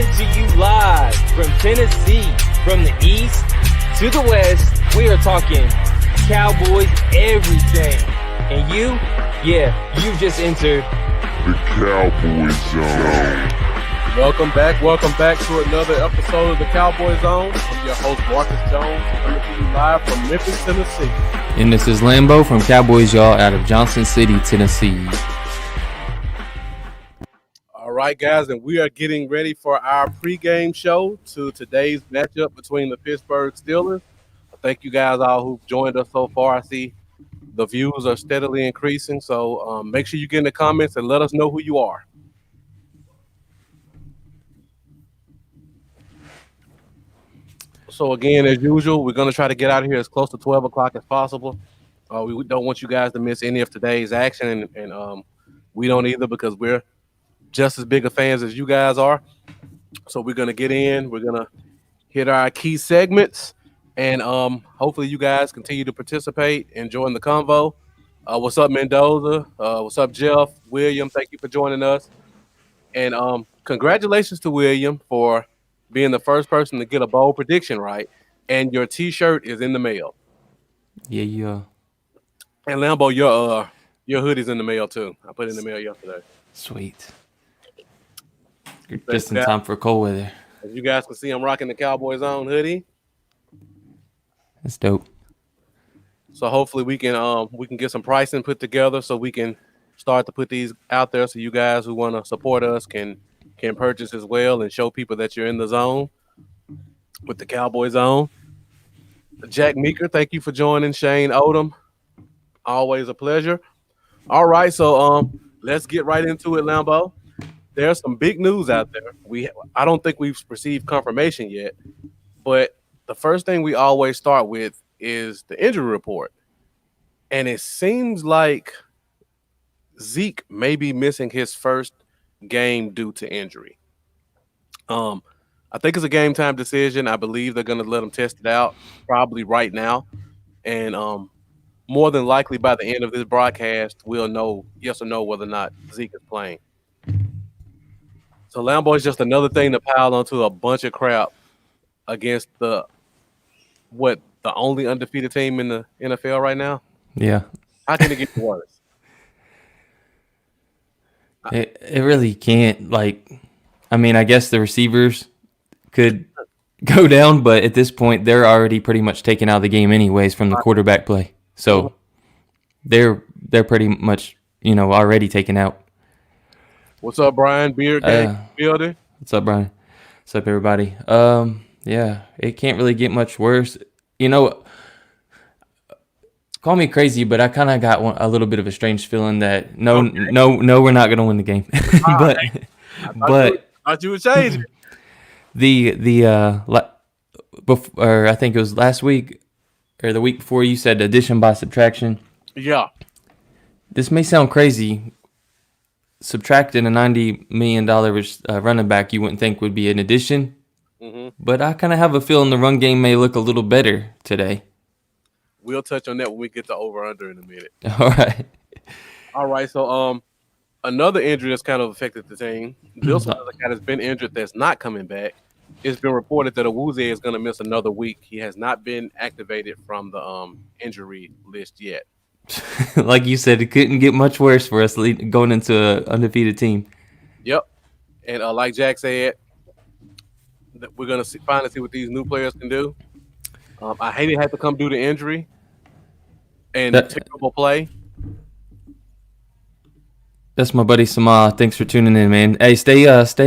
coming to you live from Tennessee, from the east to the west. We are talking Cowboys everything. And you've just entered the Cowboy Zone. Welcome back to another episode of the Cowboy Zone. I'm your host, Marcus Jones, coming to you live from Memphis, Tennessee. And this is Lambo from Cowboys Y'all out of Johnson City, Tennessee. All right, guys, and we are getting ready for our pregame show to today's matchup between the Pittsburgh Steelers. Thank you guys all who've joined us so far. I see the views are steadily increasing, so make sure you get in the comments and let us know who you are. So again, as usual, we're going to try to get out of here as close to 12 o'clock as possible. We don't want you guys to miss any of today's action, and we don't either because we're just as big of fans as you guys are. So we're going to get in. We're going to hit our key segments, and hopefully you guys continue to participate and join the convo. What's up, Mendoza? What's up, Jeff? William, thank you for joining us. And congratulations to William for being the first person to get a bold prediction right, and your T-shirt is in the mail. Yeah. And Lambo, your hoodie's in the mail too. I put it in the mail yesterday. Sweet. You're just in time for cold weather. As you guys can see, I'm rocking the Cowboys Zone hoodie. That's dope. So hopefully we can get some pricing put together so we can start to put these out there so you guys who want to support us can purchase as well and show people that you're in the zone with the Cowboy Zone. Jack Meeker, thank you for joining. Shane Odom, always a pleasure. All right, so let's get right into it, Lambo. There's some big news out there. I don't think we've received confirmation yet, but the first thing we always start with is the injury report. And it seems like Zeke may be missing his first game due to injury. I think it's a game time decision. I believe they're going to let him test it out probably right now. And more than likely by the end of this broadcast, we'll know yes or no whether or not Zeke is playing. So Lambo is just another thing to pile onto a bunch of crap against the only undefeated team in the NFL right now. Yeah. How can it get worse? It really can't. I guess the receivers could go down, but at this point, they're already pretty much taken out of the game anyways from the quarterback play. So they're pretty much, already taken out. What's up, Brian? Beard Gang building. What's up, Brian? What's up, everybody? Yeah, it can't really get much worse. Call me crazy, but I kind of got a little bit of a strange feeling that no, we're not going to win the game. but I thought you would change it. I think it was last week or the week before, you said addition by subtraction. Yeah. This may sound crazy. Subtracting a $90 million running back, you wouldn't think would be an addition. Mm-hmm. But I kind of have a feeling the run game may look a little better today. We'll touch on that when we get to over-under in a minute. All right. So, another injury that's kind of affected the team. Wilson is a guy that's been injured that's not coming back. It's been reported that Awuzie is going to miss another week. He has not been activated from the injury list yet. Like you said, it couldn't get much worse for us going into an undefeated team. Yep. And like Jack said, we're going to finally see what these new players can do. I hate it had to come due to injury and terrible play. That's my buddy Sama. Thanks for tuning in, man. Hey, stay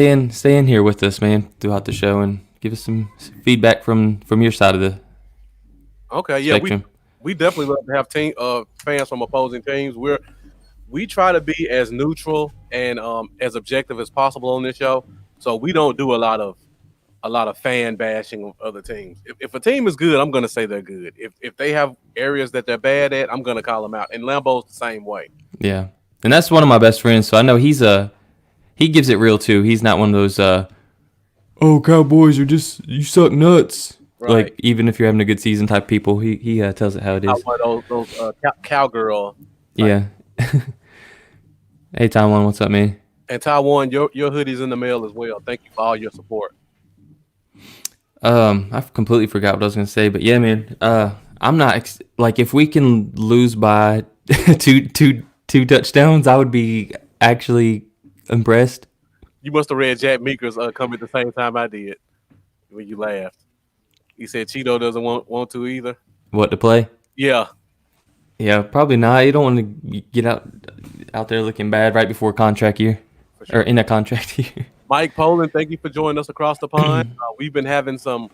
in here with us, man, throughout the show, and give us some feedback from your side of the spectrum. We definitely love to have fans from opposing teams. We try to be as neutral and as objective as possible on this show, so we don't do a lot of fan bashing of other teams. If a team is good, I'm going to say they're good. If they have areas that they're bad at, I'm going to call them out. And Lambo's the same way. Yeah. And that's one of my best friends, so I know he gives it real too. He's not one of those Cowboys are just, you suck nuts. Right. Like, even if you're having a good season type people, he tells it how it is. Those cowgirl. Yeah. Hey, Timeline, what's up, man? And Taiwan, your hoodie's in the mail as well. Thank you for all your support. I completely forgot what I was gonna say, but yeah, man. I'm not like if we can lose by two touchdowns, I would be actually impressed. You must have read Jack Meeker's comment at the same time I did when you laughed. He said Cheeto doesn't want to either. What to play? Yeah. Yeah, probably not. You don't want to get out there looking bad right before contract year Sure. or in a contract year. Mike Poland, thank you for joining us across the pond. We've been having some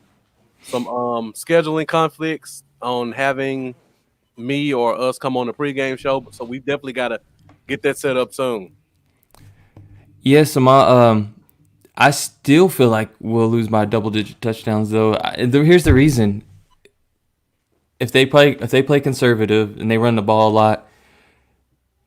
scheduling conflicts on having me or us come on the pregame show, so we definitely got to get that set up soon. Yes, I still feel like we'll lose by double-digit touchdowns, though. Here's the reason: if they play conservative and they run the ball a lot,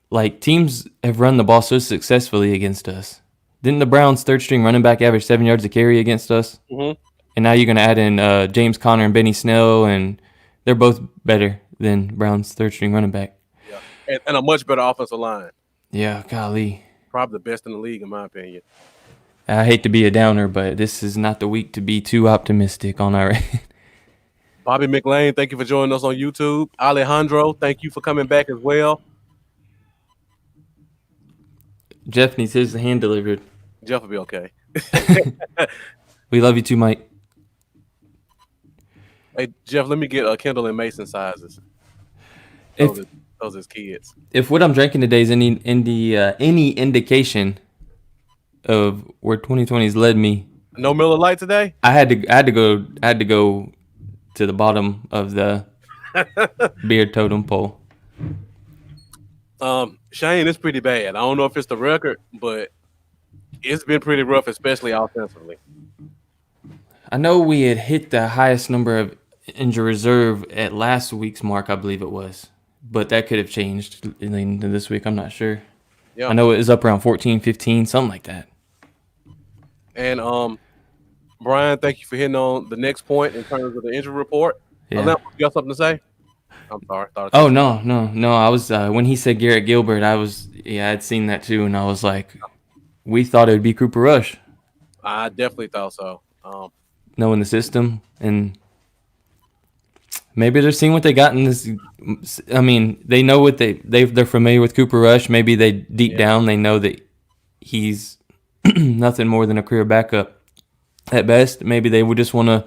like teams have run the ball so successfully against us. Didn't the Browns' third-string running back average 7 yards a carry against us? Mm-hmm. And now you're going to add in James Conner and Benny Snell, and they're both better than Brown's third-string running back. Yeah, and a much better offensive line. Yeah, golly. Probably the best in the league, in my opinion. I hate to be a downer, but this is not the week to be too optimistic on our end. Bobby McLean, thank you for joining us on YouTube. Alejandro, thank you for coming back as well. Jeff needs his hand delivered. Jeff will be okay. We love you too, Mike. Hey, Jeff, let me get Kendall and Mason sizes. Those as kids. If what I'm drinking today is any indication of where 2020's led me, No Miller Lite today? I had to go to the bottom of the beer totem pole. Shane, it's pretty bad. I don't know if it's the record, but it's been pretty rough, especially offensively. I know we had hit the highest number of injury reserve at last week's mark, I believe it was. But that could have changed into this week. I'm not sure. Yeah. I know it was up around 14, 15, something like that. And Brian, thank you for hitting on the next point in terms of the injury report. Yeah. You got something to say? I'm sorry. Oh, no. I was when he said Garrett Gilbert, I'd seen that too, and I was like, we thought it would be Cooper Rush. I definitely thought so. Knowing the system, and maybe they're seeing what they got in this. I mean, they know what they're familiar with Cooper Rush. Maybe they deep down they know that he's nothing more than a career backup at best. Maybe they would just want to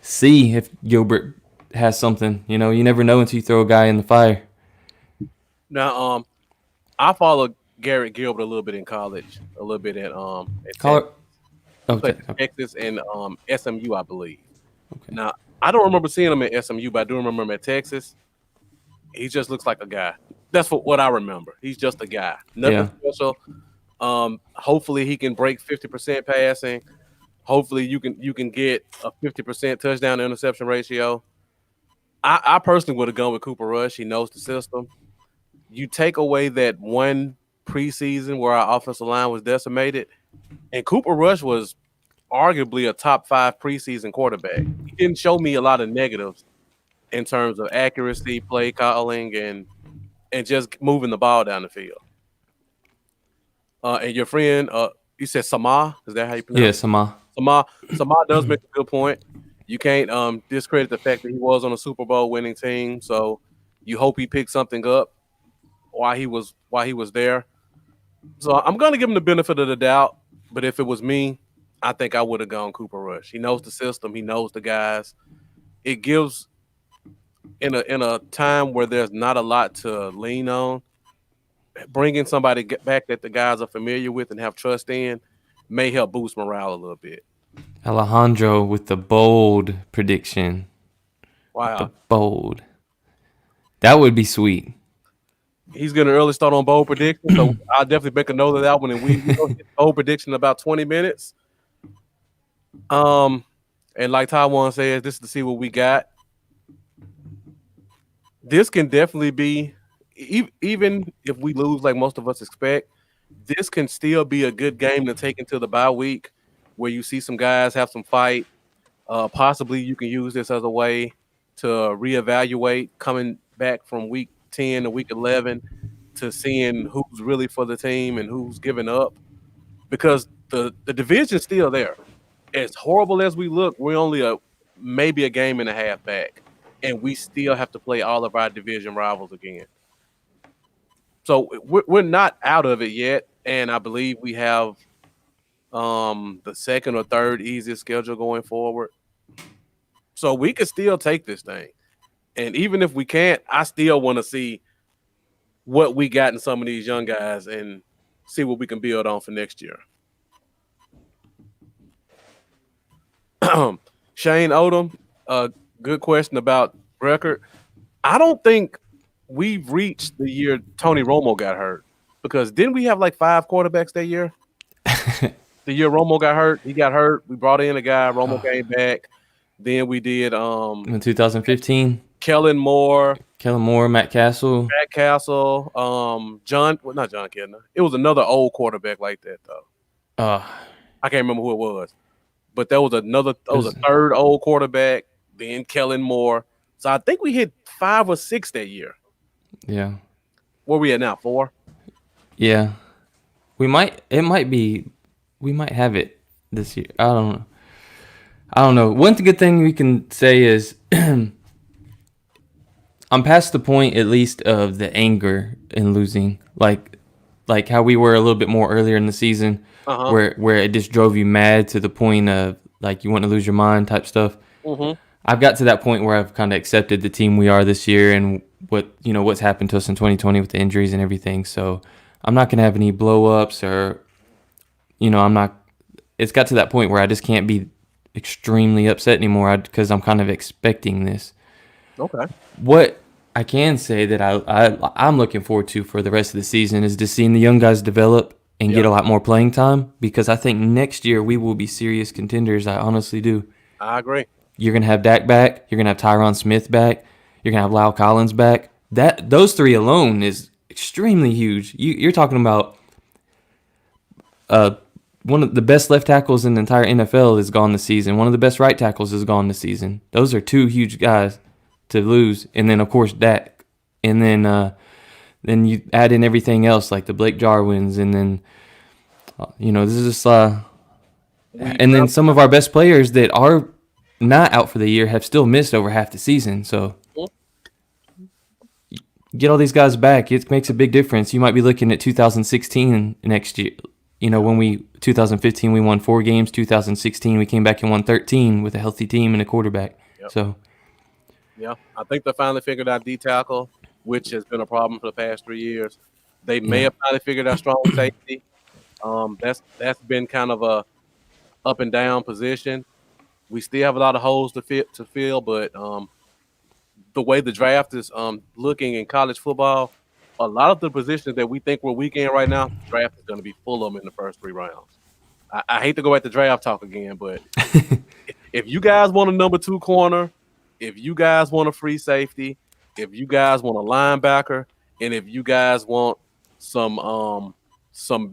see if Gilbert has something. You know, you never know until you throw a guy in the fire. Now, I followed Garrett Gilbert a little bit in college, a little bit at Texas and SMU, I believe. Okay. Now, I don't remember seeing him at SMU, but I do remember him at Texas. He just looks like a guy. That's what I remember. He's just a guy. Nothing special. Hopefully he can break 50% passing. Hopefully you can get a 50% touchdown to interception ratio. I personally would have gone with Cooper Rush. He knows the system. You take away that one preseason where our offensive line was decimated, and Cooper Rush was arguably a top 5 preseason quarterback. He didn't show me a lot of negatives in terms of accuracy, play calling, and just moving the ball down the field. And your friend, you said Sama? Is that how you pronounce it? Yeah, Sama does make a good point. You can't discredit the fact that he was on a Super Bowl winning team. So you hope he picked something up while he was there. So I'm gonna give him the benefit of the doubt. But if it was me, I think I would have gone Cooper Rush. He knows the system. He knows the guys. It gives in a time where there's not a lot to lean on. Bringing somebody back that the guys are familiar with and have trust in may help boost morale a little bit. Alejandro with the bold prediction. Wow. The bold. That would be sweet. He's going to early start on bold prediction, so I'll definitely make a note of that one, and we will hit bold prediction in about 20 minutes. And like Taiwan says, this is to see what we got. This can definitely be, even if we lose like most of us expect, this can still be a good game to take into the bye week where you see some guys have some fight. Possibly you can use this as a way to reevaluate coming back from week 10 to week 11 to seeing who's really for the team and who's giving up. because the division's still there. As horrible as we look, we're only maybe a game and a half back, and we still have to play all of our division rivals again. So we're not out of it yet, and I believe we have the second or third easiest schedule going forward. So we could still take this thing. And even if we can't, I still want to see what we got in some of these young guys and see what we can build on for next year. Shane Odom, good question about record. I don't think we've reached the year Tony Romo got hurt, because didn't we have like 5 quarterbacks that year? The year Romo got hurt, he got hurt. We brought in a guy. Romo came back. Then we did in 2015. Kellen Moore, Matt Castle, not John Kidner. It was another old quarterback like that though. I can't remember who it was, but there was a third old quarterback. Then Kellen Moore. So I think we hit 5 or 6 that year. Yeah. Where we at now? 4. Yeah. We might have it this year. I don't know. One good thing we can say is I'm past the point, at least, of the anger in losing, like how we were a little bit more earlier in the season, where it just drove you mad to the point of like you want to lose your mind type stuff. Mm-hmm. I've got to that point where I've kind of accepted the team we are this year and what's happened to us in 2020 with the injuries and everything. So I'm not gonna have any blow ups or, I'm not. It's got to that point where I just can't be extremely upset anymore because I'm kind of expecting this. Okay. What I can say that I'm looking forward to for the rest of the season is just seeing the young guys develop and get a lot more playing time, because I think next year we will be serious contenders. I honestly do. I agree. You're going to have Dak back. You're going to have Tyron Smith back. You're going to have Lyle Collins back. Those 3 alone is extremely huge. You're talking about one of the best left tackles in the entire NFL is gone this season. One of the best right tackles is gone this season. Those are 2 huge guys to lose. And then, of course, Dak. And then you add in everything else, like the Blake Jarwins. And then, this is just and then some of our best players that are not out for the year have still missed over half the season. So get all these guys back. It makes a big difference. You might be looking at 2016 next year. 2015 we won 4 games. 2016 we came back and won 13 with a healthy team and a quarterback. Yep. So, yeah, I think they finally figured out D tackle, which has been a problem for the past 3 years. They may have finally figured out strong safety. That's been kind of a up and down position. We still have a lot of holes to fill, but the way the draft is looking in college football, a lot of the positions that we think we're weak in right now, the draft is going to be full of them in the first 3 rounds. I hate to go at the draft talk again, but if you guys want a number 2 corner, if you guys want a free safety, if you guys want a linebacker, and if you guys want some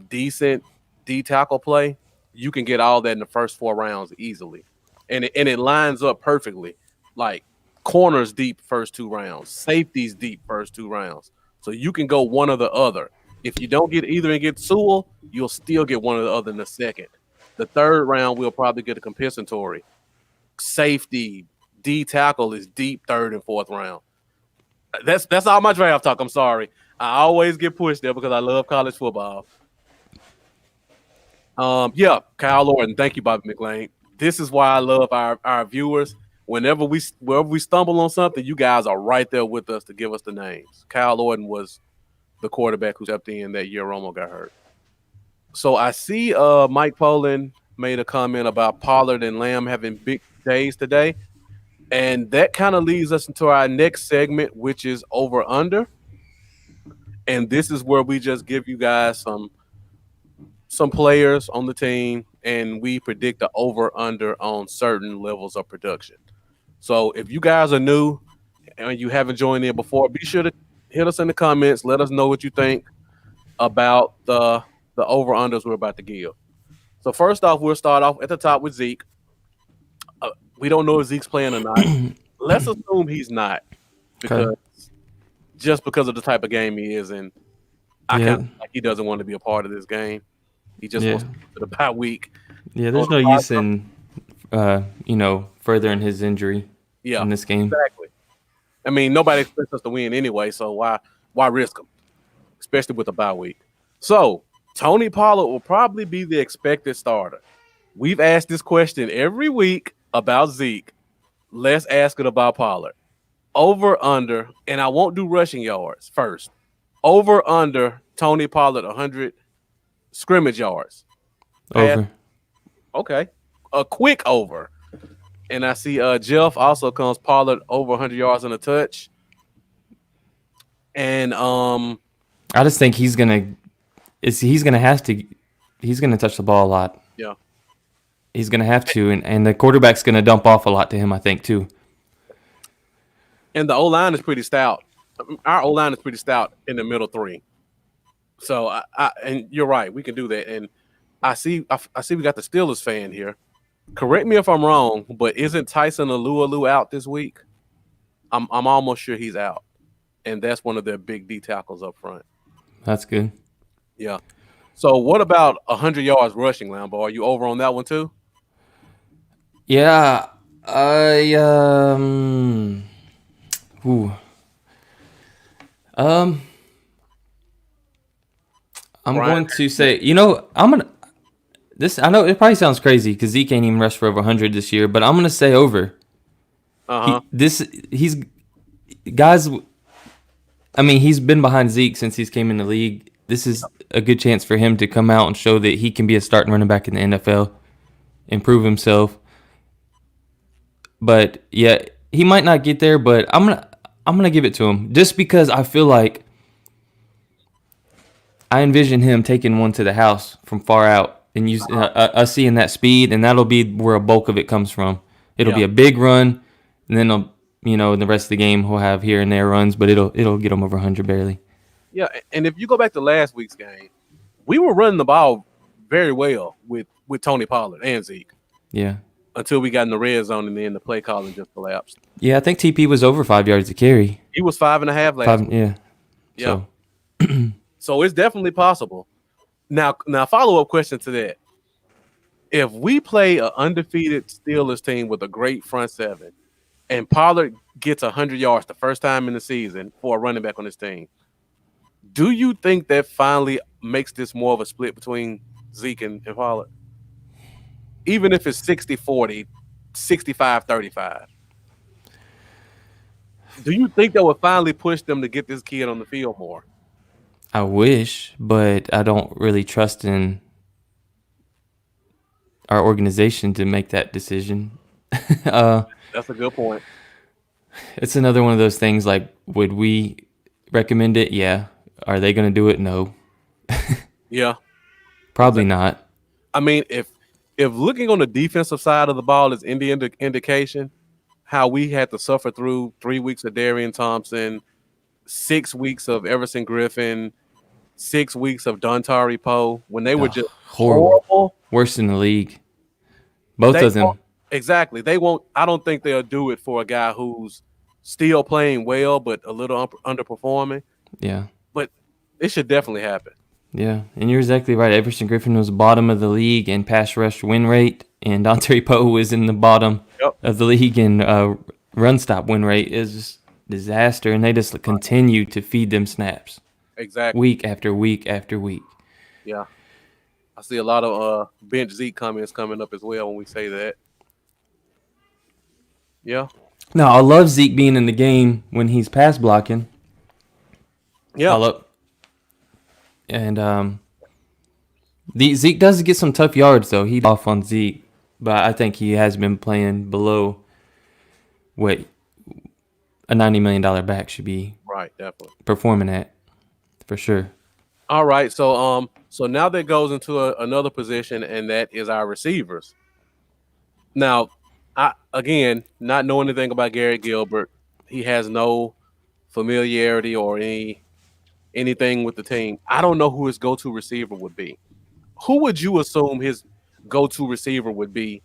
decent D tackle play, you can get all that in the first 4 rounds easily. And it lines up perfectly. Like corners deep first 2 rounds, safeties deep first 2 rounds. So you can go one or the other. If you don't get either and get Sewell, you'll still get one or the other in the second. The 3rd round, we'll probably get a compensatory. Safety, D tackle is deep 3rd and 4th round. That's all my draft talk. I'm sorry. I always get pushed there because I love college football. Kyle Orton. Thank you, Bobby McLean. This is why I love our viewers. Wherever we stumble on something, you guys are right there with us to give us the names. Kyle Orton was the quarterback who stepped in that year Romo got hurt. So I see Mike Poland made a comment about Pollard and Lamb having big days today. And that kind of leads us into our next segment, which is over under. And this is where we just give you guys some players on the team, and we predict the over under on certain levels of production. So if you guys are new and you haven't joined in before, be sure to hit us in the comments. Let us know what you think about the over unders we're about to give. So first off, we'll start off at the top with Zeke. We don't know if Zeke's playing or not. Let's assume he's not, because just because of the type of game he is in. I kind of like he doesn't want to be a part of this game. He just Yeah. wants to go to the bye week. Yeah, On there's a no use positive- in furthering his injury Yeah, in this game. exactly. I mean, nobody expects us to win anyway, so why risk them, especially with a bye week? So Tony Pollard will probably be the expected starter. We've asked this question every week about Zeke. Let's ask it about Pollard. Over under, and I won't do rushing yards first. Over under Tony Pollard 100 scrimmage yards. Pass. Over. Okay, a quick over. And I see Jeff also comes Pollard over 100 yards on a touch. And I just think he's gonna touch the ball a lot. yeah. He's gonna have to, and the quarterback's gonna dump off a lot to him, I think, too. And the O-line is pretty stout. Our O-line is pretty stout in the middle three. So and you're right, we can do that. And I see we got the Steelers fan here. Correct me if I'm wrong, but isn't Tyson Alualu out this week? I'm almost sure he's out. And that's one of their big D tackles up front. That's good. Yeah. So what about 100 yards rushing, Lambo? Are you over on that one too? Yeah, ooh. I'm Brian? going to say, I know it probably sounds crazy because Zeke ain't even rushed for over 100 this year, but I'm gonna say over. Uh-huh. He's guys. I mean, he's been behind Zeke since he's came in the league. This is a good chance for him to come out and show that he can be a starting running back in the NFL, improve himself. But yeah, he might not get there, but I'm gonna give it to him just because I feel like I envision him taking one to the house from far out and us seeing that speed, and that'll be where a bulk of it comes from. It'll be a big run, and then in the rest of the game he'll have here and there runs, but it'll get him over 100 barely. Yeah, and if you go back to last week's game, we were running the ball very well with Tony Pollard and Zeke. Yeah. Until we got in the red zone and then the play calling just collapsed. Yeah, I think TP was over 5 yards to carry. He was 5.5 last week. Yeah. Yeah. So. So it's definitely possible. Now follow-up question to that. If we play an undefeated Steelers team with a great front seven and Pollard gets 100 yards the first time in the season for a running back on this team, do you think that finally makes this more of a split between Zeke and Pollard? Even if it's 60-40, 65-35. Do you think that would finally push them to get this kid on the field more? I wish, but I don't really trust in our organization to make that decision. That's a good point. It's another one of those things like, would we recommend it? Yeah. Are they going to do it? No. Yeah. Probably not. I mean, if looking on the defensive side of the ball is any indication, how we had to suffer through 3 weeks of Darian Thompson, 6 weeks of Everson Griffin, 6 weeks of Dontari Poe, when they were just horrible. Worse in the league. Both of them. Exactly. They won't. I don't think they'll do it for a guy who's still playing well, but a little underperforming. Yeah. But it should definitely happen. Yeah, and you're exactly right. Everson Griffin was bottom of the league in pass rush win rate, and Dontari Poe was in the bottom of the league in run stop win rate. Is just disaster, and they just continue to feed them snaps. Exactly. Week after week after week. Yeah. I see a lot of bench Zeke comments coming up as well when we say that. Yeah. No, I love Zeke being in the game when he's pass blocking. Yeah. And Zeke does get some tough yards, though. He's off on Zeke, but I think he has been playing below what a $90 million back should be. Right, definitely performing at, for sure. All right, so now that goes into another position, and that is our receivers. Now, again, not knowing anything about Garrett Gilbert, he has no familiarity or anything with the team. I don't know who his go-to receiver would be. Who would you assume his go-to receiver would be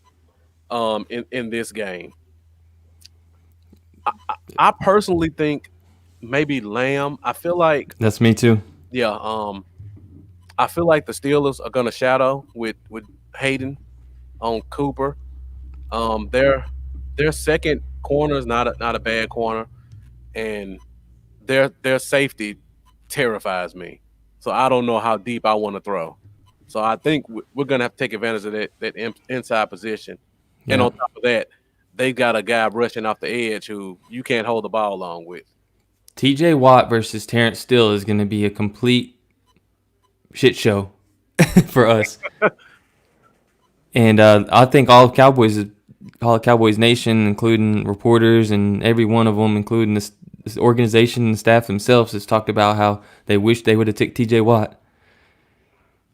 in this game? I personally think maybe Lamb. I feel like that's me too. Yeah, I feel like the Steelers are gonna shadow with Hayden on Cooper. Their second corner is not a bad corner, and their safety terrifies me. So I don't know how deep I want to throw. So I think we're gonna have to take advantage of that inside position. And Yeah. on top of that, they got a guy rushing off the edge who you can't hold the ball long with. TJ Watt versus Terrence Steele is going to be a complete shit show for us. And I think all of Cowboys Nation, including reporters and every one of them, including this organization and staff themselves, has talked about how they wish they would have took TJ Watt.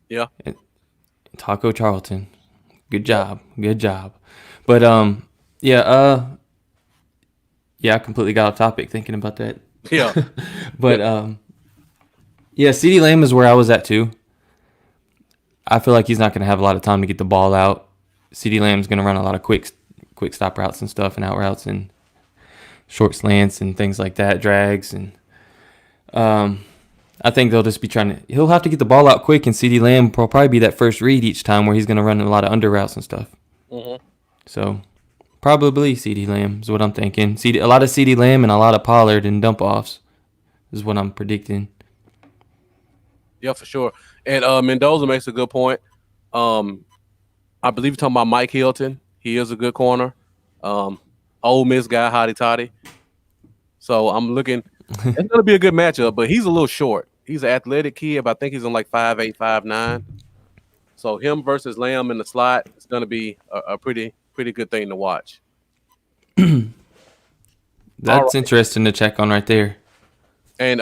Yeah. And Taco Charlton, good job. But yeah, I completely got off topic thinking about that. Yeah. But yeah, CeeDee Lamb is where I was at too. I feel like he's not going to have a lot of time to get the ball out. CeeDee Lamb's going to run a lot of quick stop routes and stuff, and out routes and short slants and things like that, drags, and I think they'll just be he'll have to get the ball out quick, and CeeDee Lamb will probably be that first read each time where he's going to run a lot of under routes and stuff. Mm-hmm. So probably CeeDee Lamb is what I'm thinking. A lot of CeeDee Lamb and a lot of Pollard and dump offs is what I'm predicting. Yeah, for sure. And Mendoza makes a good point. I believe you're talking about Mike Hilton. He is a good corner. Ole Miss guy, hotty toddy. So I'm looking. It's going to be a good matchup, but he's a little short. He's an athletic kid, but I think he's on like 5'8", 5'9". So him versus Lamb in the slot is going to be a pretty good thing to watch. That's interesting to check on right there. And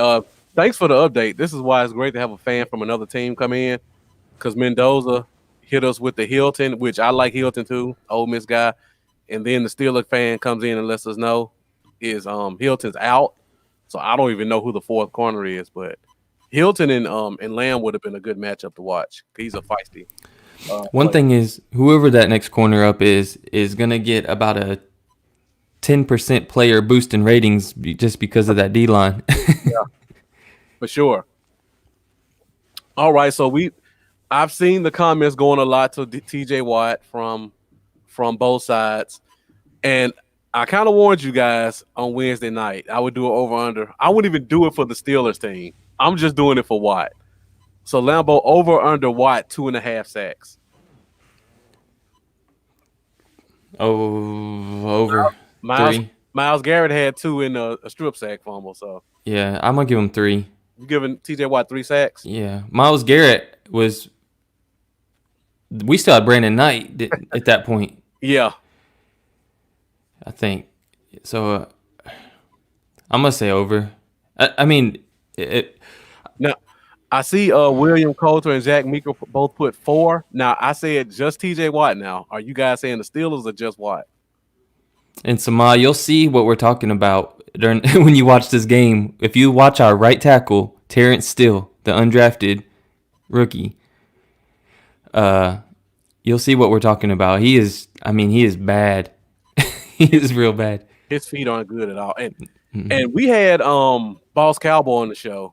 thanks for the update. This is why it's great to have a fan from another team come in, because Mendoza hit us with the Hilton, which I like Hilton too, Ole Miss guy. And then the Steelers fan comes in and lets us know is Hilton's out. So I don't even know who the fourth corner is, but Hilton and Lamb would have been a good matchup to watch. He's a feisty. One thing is, whoever that next corner up is going to get about a 10% player boost in ratings just because of that D-line. Yeah, for sure. All right, so I've seen the comments going a lot to TJ Watt from both sides, and I kind of warned you guys on Wednesday night I would do it over under. I wouldn't even do it for the Steelers team. I'm just doing it for Watt. So Lambeau over under Watt 2.5 sacks. Oh, over three. Myles Garrett had 2 in a strip sack fumble. So yeah, I'm gonna give him 3. You giving TJ Watt 3 sacks? Yeah, Myles Garrett was. We still had Brandon Knight at that point. Yeah, I think so. I'm gonna say over. I mean, now I see William Coulter and Zach Meeker both put 4. Now I said just TJ Watt. Now are you guys saying the Steelers or just Watt? And Sama, you'll see what we're talking about during when you watch this game. If you watch our right tackle, Terrence Steele, the undrafted rookie, you'll see what we're talking about. He is bad. He is real bad. His feet aren't good at all. And we had Boss Cowboy on the show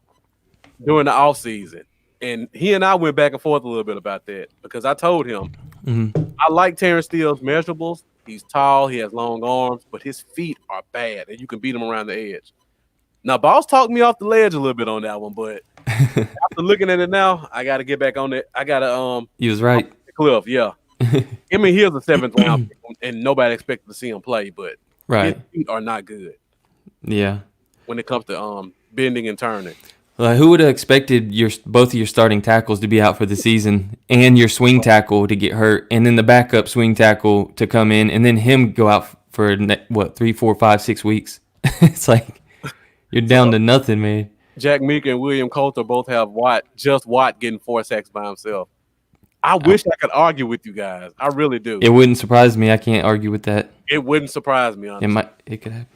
during the offseason. And he and I went back and forth a little bit about that because I told him I like Terrence Steele's measurables. He's tall, he has long arms, but his feet are bad, and you can beat him around the edge. Now, Boss talked me off the ledge a little bit on that one, but after looking at it now, I got to get back on it. I got to He was right. Cliff, yeah. I mean, he was a 7th round pick, and nobody expected to see him play, but his feet are not good. Yeah. When it comes to bending and turning. Who would have expected both of your starting tackles to be out for the season and your swing tackle to get hurt, and then the backup swing tackle to come in, and then him go out for 3, 4, 5, 6 weeks? It's like you're down to nothing, man. Jack Meeker and William Coulter both have Watt getting 4 sacks by himself. I wish I could argue with you guys. I really do. It wouldn't surprise me. I can't argue with that. It wouldn't surprise me, honestly. It could happen.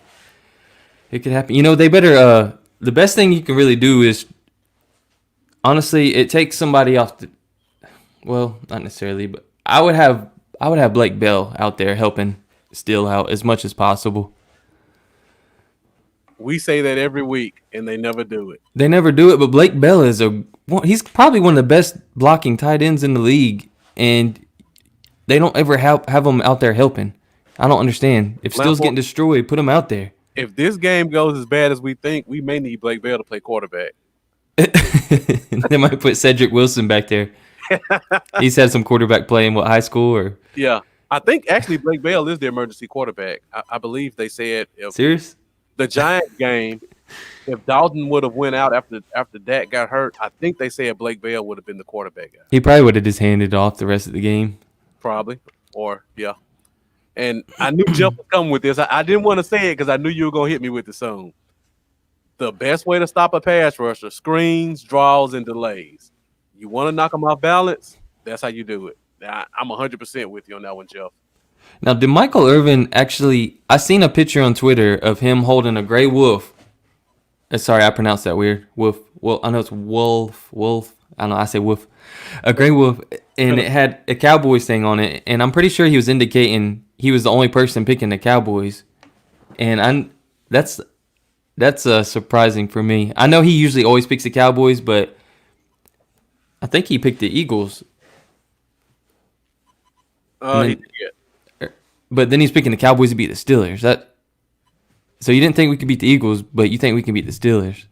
It could happen. You know, they better. The best thing you can really do is, honestly, it takes somebody off the. Well, not necessarily, but I would have Blake Bell out there helping Steele out as much as possible. We say that every week, and they never do it. They never do it, but Blake Bell is a he's probably one of the best blocking tight ends in the league, and they don't ever have him out there helping. I don't understand. If Steele's getting destroyed, put him out there. If this game goes as bad as we think, we may need Blake Bell to play quarterback. They might put Cedric Wilson back there. He's had some quarterback play in high school or. Yeah, I think actually Blake Bell is the emergency quarterback. I believe they said if Serious? The Giants game, if Dalton would have went out after Dak got hurt, I think they said Blake Bell would have been the quarterback guy. He probably would have just handed off the rest of the game. Probably, or yeah. And I knew Jeff was coming with this. I didn't want to say it because I knew you were gonna hit me with it soon. The best way to stop a pass rusher: screens, draws, and delays. You want to knock them off balance? That's how you do it. I'm 100% with you on that one, Jeff. Now, did Michael Irvin actually? I seen a picture on Twitter of him holding a gray wolf. Sorry, I pronounced that weird. Wolf. Well, I know it's wolf. I don't know. I say wolf. A gray wolf, and it had a Cowboys thing on it. And I'm pretty sure he was indicating he was the only person picking the Cowboys. And that's surprising for me. I know he usually always picks the Cowboys, but I think he picked the Eagles. He did. But then he's picking the Cowboys to beat the Steelers. So you didn't think we could beat the Eagles, but you think we can beat the Steelers.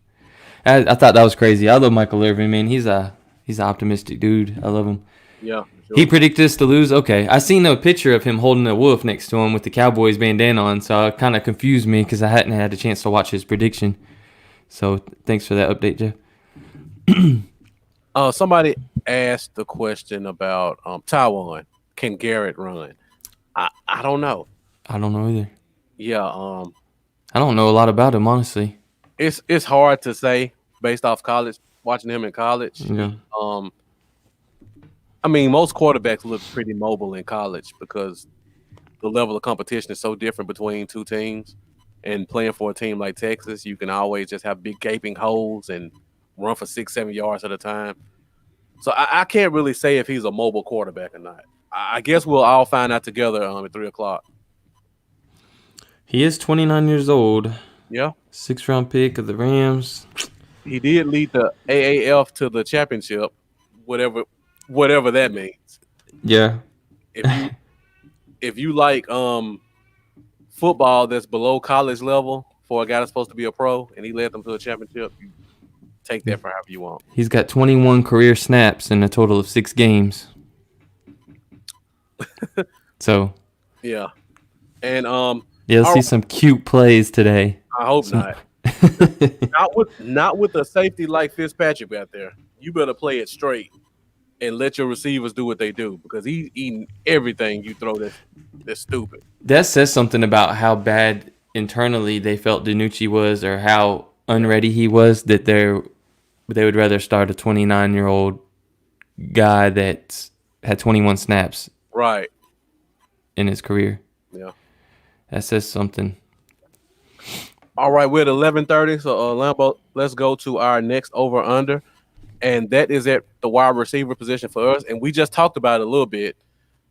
I thought that was crazy. I love Michael Irvin, man. He's an optimistic dude. I love him. Yeah. Sure. He predicted us to lose. Okay, I seen a picture of him holding a wolf next to him with the Cowboys bandana on, so it kind of confused me because I hadn't had a chance to watch his prediction. So thanks for that update, Jeff. Somebody asked the question about Taiwan. Can Garrett run? I don't know. I don't know either. Yeah. I don't know a lot about him, honestly. It's hard to say based off college, watching him in college. Yeah. I mean, most quarterbacks look pretty mobile in college because the level of competition is so different between two teams. And playing for a team like Texas, you can always just have big gaping holes and run for 6-7 yards at a time. So I can't really say if he's a mobile quarterback or not. I guess we'll all find out together at 3:00. He is 29 years old. Yeah. 6th-round pick of the Rams. He did lead the AAF to the championship, whatever that means. Yeah. If you like football that's below college level for a guy that's supposed to be a pro and he led them to a championship, you take that for however you want. He's got 21 career snaps in a total of 6 games. So. Yeah. And let's see some cute plays today. I hope not. Not with a safety like Fitzpatrick out there. You better play it straight and let your receivers do what they do because he's eating everything you throw that's stupid. That says something about how bad internally they felt DiNucci was or how unready he was that they would rather start a 29-year-old guy that had 21 snaps right in his career. Yeah. That says something. All right, we're at 11:30, so Lambo, let's go to our next over-under, and that is at the wide receiver position for us, and we just talked about it a little bit,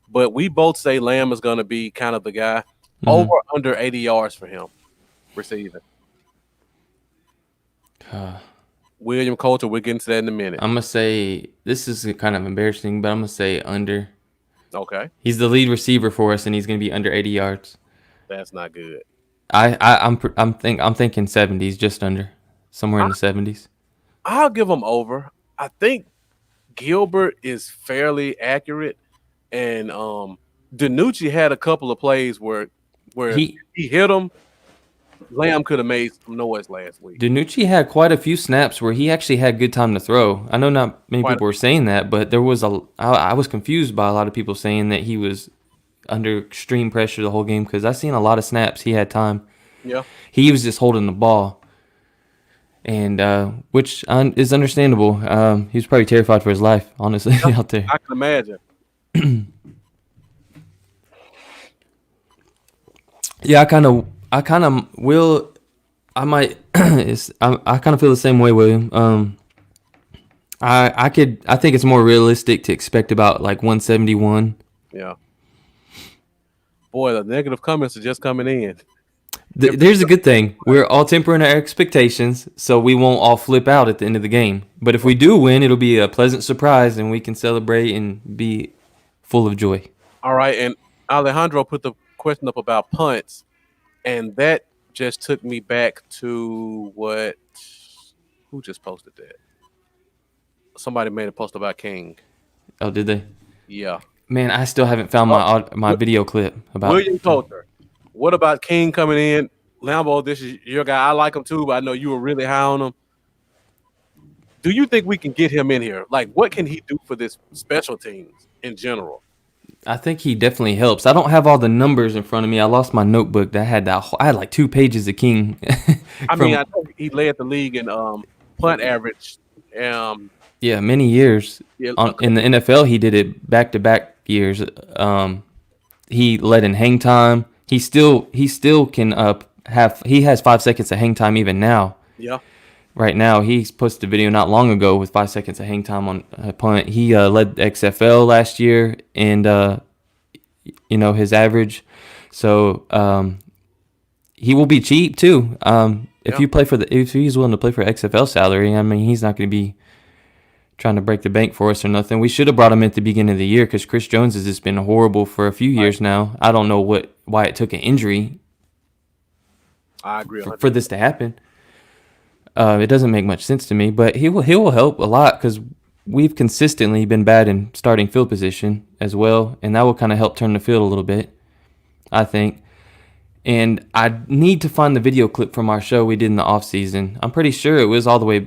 but we both say Lamb is going to be kind of the guy. Over under 80 yards for him receiving. William Coulter, we'll get into that in a minute. I'm going to say, this is kind of embarrassing, but I'm going to say under. Okay. He's the lead receiver for us, and he's going to be under 80 yards. That's not good. I'm thinking 70s, just under, somewhere in the 70s. I'll give him over. I think Gilbert is fairly accurate, and DiNucci had a couple of plays where he hit him. Lamb could have made some noise last week. DiNucci had quite a few snaps where he actually had good time to throw. I know not many people were saying that, but there was I was confused by a lot of people saying that he was under extreme pressure the whole game because I seen a lot of snaps. He had time. Yeah. He was just holding the ball, and which is understandable. He was probably terrified for his life, honestly, out there. I can imagine. Yeah, I kind of will. I might. I kind of feel the same way, William. I think it's more realistic to expect about like 171. Yeah. Boy, the negative comments are just coming in. There's a good thing. We're all tempering our expectations, so we won't all flip out at the end of the game. But if we do win, it'll be a pleasant surprise, and we can celebrate and be full of joy. All right, and Alejandro put the question up about punts, and that just took me back to who just posted that? Somebody made a post about King. Oh, did they? Yeah. Man, I still haven't found my video clip about William Coulter. What about King coming in? Lambo, this is your guy. I like him too, but I know you were really high on him. Do you think we can get him in here? Like, what can he do for this special teams in general? I think he definitely helps. I don't have all the numbers in front of me. I lost my notebook that had that. I had like 2 pages of King. I know he led the league in punt average. Yeah, many years. Yeah, In the NFL, he did it back-to-back years. He led in hang time. He still can he has 5 seconds of hang time even now. Yeah. Right now, he's posted a video not long ago with 5 seconds of hang time on a punt. He led the XFL last year, and his average. So he will be cheap too. If he's willing to play for XFL salary, I mean, he's not going to be trying to break the bank for us or nothing. We should have brought him in at the beginning of the year because Chris Jones has just been horrible for a few years now. I don't know why it took an injury. I agree for this to happen. It doesn't make much sense to me, but he will help a lot because we've consistently been bad in starting field position as well, and that will kind of help turn the field a little bit, I think. And I need to find the video clip from our show we did in the off season. I'm pretty sure it was all the way.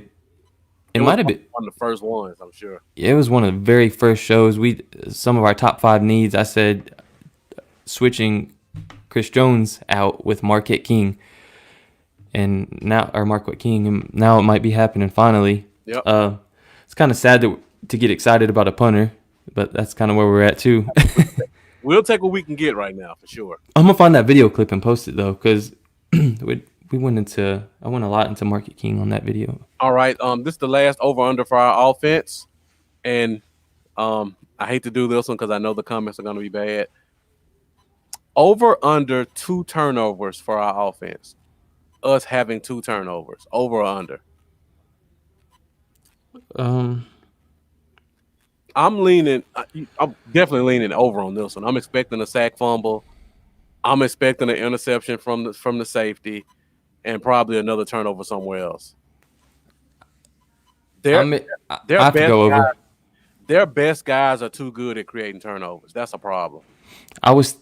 It might have been one of the first ones, I'm sure. It was one of the very first shows. Some of our top 5 needs. I said switching Chris Jones out with Marquette King, and now it might be happening finally. Yep. It's kind of sad to get excited about a punter, but that's kind of where we're at too. We'll take what we can get right now for sure. I'm gonna find that video clip and post it though, because I went a lot into Marquette King on that video. All right. This is the last over-under for our offense. And I hate to do this one because I know the comments are going to be bad. Over-under 2 turnovers for our offense. Us having 2 turnovers. Over or under? I'm definitely leaning over on this one. I'm expecting a sack fumble. I'm expecting an interception from the safety. And probably another turnover somewhere else. Their best guys are too good at creating turnovers. That's a problem. I was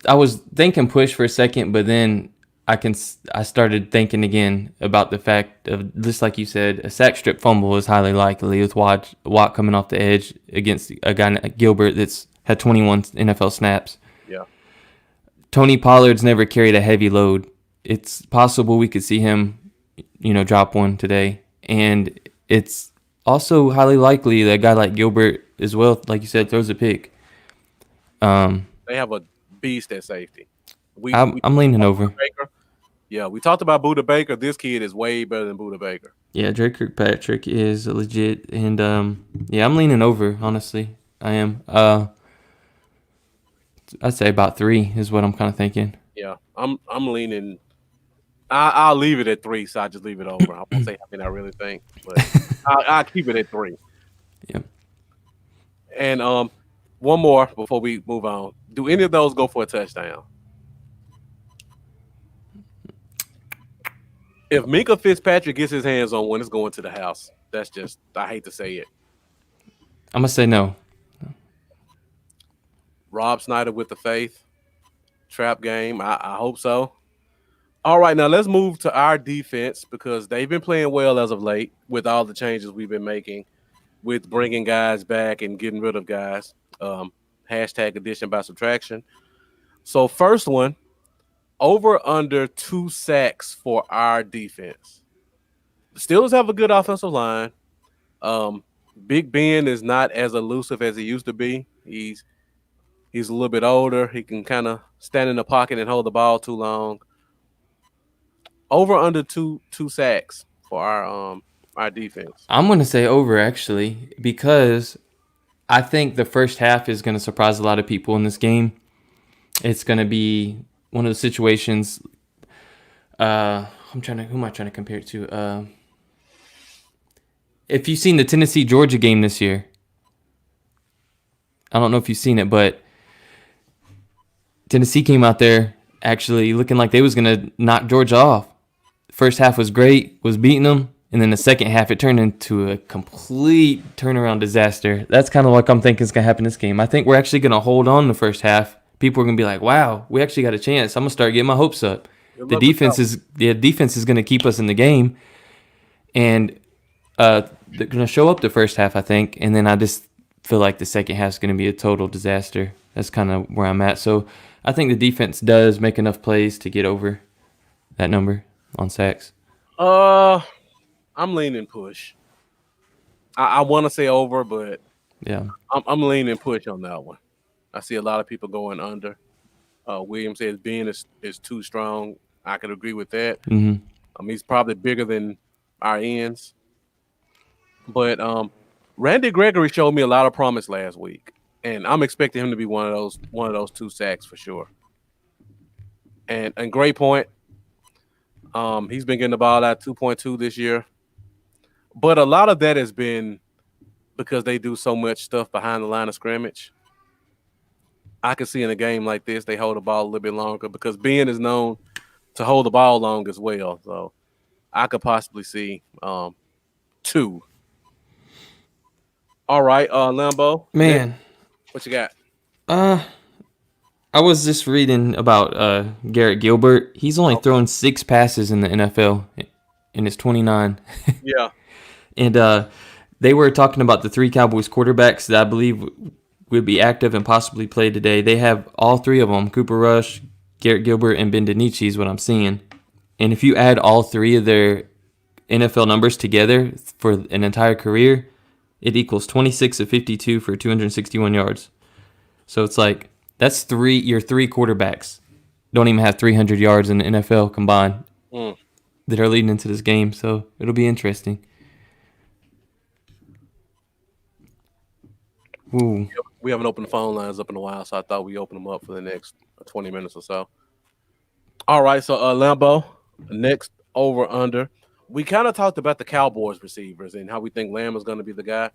thinking push for a second, but then I started thinking again about the fact of, just like you said, a sack strip fumble is highly likely with Watt coming off the edge against a guy like Gilbert that's had 21 NFL snaps. Yeah. Tony Pollard's never carried a heavy load. It's possible we could see him, drop one today. And it's also highly likely that a guy like Gilbert as well, like you said, throws a pick. They have a beast at safety. I'm leaning over. Baker. Yeah, we talked about Buda Baker. This kid is way better than Buda Baker. Yeah, Drake Kirkpatrick is legit. And, I'm leaning over, honestly. I am. I'd say about 3 is what I'm kind of thinking. Yeah, I'm leaning. I'll leave it at 3, so I just leave it over. I won't say how many I really think, but I'll keep it at 3. Yeah. And one more before we move on. Do any of those go for a touchdown? If Minka Fitzpatrick gets his hands on one, it's going to the house. That's just, I hate to say it. I'm going to say no. Rob Snyder with the faith. Trap game. I hope so. All right, now let's move to our defense because they've been playing well as of late with all the changes we've been making with bringing guys back and getting rid of guys. Hashtag addition by subtraction. So first one, over under 2 sacks for our defense. The Steelers have a good offensive line. Big Ben is not as elusive as he used to be. He's a little bit older. He can kind of stand in the pocket and hold the ball too long. Over under two sacks for our defense. I'm going to say over, actually, because I think the first half is going to surprise a lot of people in this game. It's going to be one of the situations Who am I trying to compare it to? If you've seen the Tennessee Georgia game this year, I don't know if you've seen it, but Tennessee came out there actually looking like they was gonna knock Georgia off. First half was great, was beating them, and then the second half it turned into a complete turnaround disaster. That's kind of what I'm thinking is gonna happen this game. I think we're actually gonna hold on the first half. People are gonna be like, "Wow, we actually got a chance." I'm gonna start getting my hopes up. The defense is gonna keep us in the game, and they're gonna show up the first half, I think, and then I just feel like the second half is gonna be a total disaster. That's kind of where I'm at. So I think the defense does make enough plays to get over that number on sacks. I'm leaning push. I want to say over, but Yeah. I'm leaning push on that one. I see a lot of people going under. Williams says Ben is too strong. I could agree with that. Mm-hmm. He's probably bigger than our ends. But Randy Gregory showed me a lot of promise last week, and I'm expecting him to be one of those 2 sacks for sure. And great point. He's been getting the ball at 2.2 this year, but a lot of that has been because they do so much stuff behind the line of scrimmage. I can see in a game like this they hold the ball a little bit longer because Ben is known to hold the ball long as well. So I could possibly see 2. All right, Lambo. Man, what you got? I was just reading about Garrett Gilbert. He's only thrown 6 passes in the NFL, and it's 29. Yeah. And they were talking about the 3 Cowboys quarterbacks that I believe would be active and possibly play today. They have all 3 of them: Cooper Rush, Garrett Gilbert, and Ben DiNucci is what I'm seeing. And if you add all 3 of their NFL numbers together for an entire career, it equals 26 of 52 for 261 yards. So it's like that's your 3 quarterbacks don't even have 300 yards in the NFL combined that are leading into this game. So it'll be interesting. Ooh. We haven't opened the phone lines up in a while, so I thought we'd open them up for the next 20 minutes or so. All right, so Lambo, next over under. We kind of talked about the Cowboys receivers and how we think Lamb is going to be the guy.